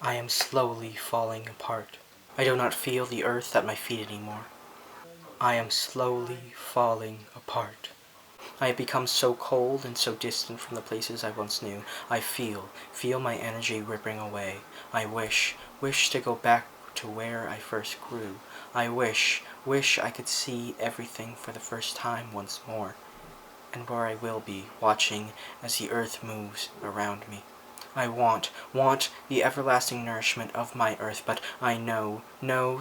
I am slowly falling apart. I do not feel the earth at my feet anymore. I am slowly falling apart. I have become so cold and so distant from the places I once knew. I feel my energy ripping away. I wish to go back to where I first grew. I wish I could see everything for the first time once more, and where I will be, watching as the earth moves around me. I want the everlasting nourishment of my earth, but I know,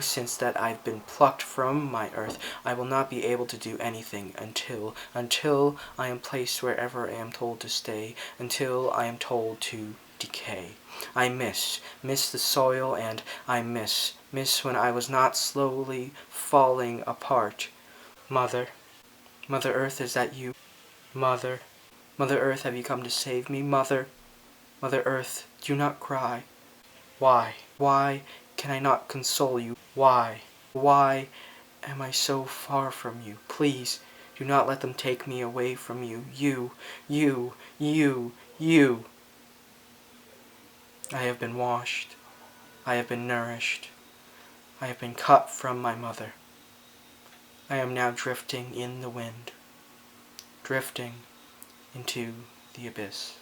since that I've been plucked from my earth, I will not be able to do anything until I am placed wherever I am told to stay, until I am told to decay. I miss the soil, and I miss when I was not slowly falling apart. Mother Earth, is that you? Mother Earth, have you come to save me? Mother Earth, do not cry. Why can I not console you? Why am I so far from you? Please, do not let them take me away from you. You. I have been washed. I have been nourished. I have been cut from my mother. I am now drifting in the wind, drifting into the abyss.